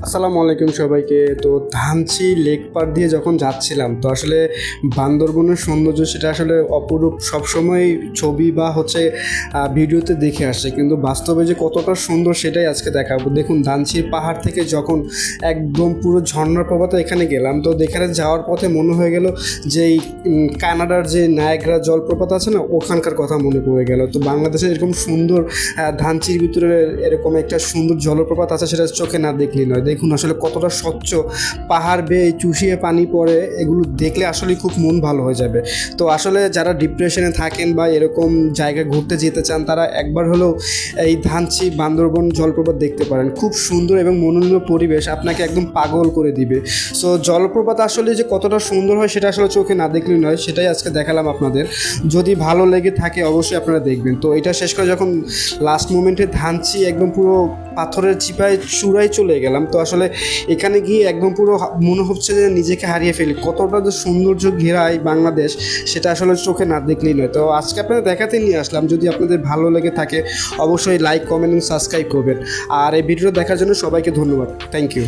আসসালামু আলাইকুম সবাইকে। তো ধানচি লেক পার দিয়ে যখন যাচ্ছিলাম তো আসলে বান্দরবনের সৌন্দর্য সেটা আসলে অপরূপ, সবসময় ছবি বা ভিডিওতে দেখে আসছে, কিন্তু বাস্তবে যে কতটা সুন্দর সেটাই আজকে দেখাবো। দেখুন, ধানচির পাহাড় থেকে যখন একদম পুরো ঝর্ণার প্রপাতে এখানে গেলাম, তো এখানে যাওয়ার পথে মনে হয়ে গেল যে এই কানাডার যে নায়াগ্রা জলপ্রপাত আছে না, ওখানকার কথা মনে পড়ে গেল। তো বাংলাদেশে এরকম সুন্দর ধানচির ভিতরে এরকম একটা সুন্দর জলপ্রপাত আছে, সেটা চোখে না দেখলেই নয়। দেখুন আসলে কতটা স্বচ্ছ, পাহাড় বেয়ে চুষিয়ে পানি পড়ে, এগুলো দেখলে আসলে খুব মন ভালো হয়ে যাবে। তো আসলে যারা ডিপ্রেশনে থাকেন বা এরকম জায়গায় ঘুরতে যেতে চান, তারা একবার হলেও এই ধানচি বান্দরবন জলপ্রপাত দেখতে পারেন। খুব সুন্দর এবং মনোরম পরিবেশ, আপনাকে একদম পাগল করে দিবে। সো জলপ্রপাত আসলে যে কতটা সুন্দর হয় সেটা আসলে চোখে না দেখলেই নয়, সেটাই আজকে দেখালাম আপনাদের। যদি ভালো লেগে থাকে অবশ্যই আপনারা দেখবেন। তো এটা শেষ করে যখন লাস্ট মোমেন্টে ধানচি একদম পুরো পাথরের চিপায় চূড়ায় চলে গেলাম, তো আসলে এখানে গিয়ে একদম পুরো মনে হচ্ছে যে নিজেকে হারিয়ে ফেলি। কতটা যে সৌন্দর্য ঘেরায় বাংলাদেশ, সেটা আসলে চোখে না দেখলেই নয়। তো আজকে আপনাদের দেখাতে নিয়ে আসলাম। যদি আপনাদের ভালো লেগে থাকে অবশ্যই লাইক, কমেন্ট এবং সাবস্ক্রাইব করবেন। আর এই ভিডিওটা দেখার জন্য সবাইকে ধন্যবাদ। Thank you.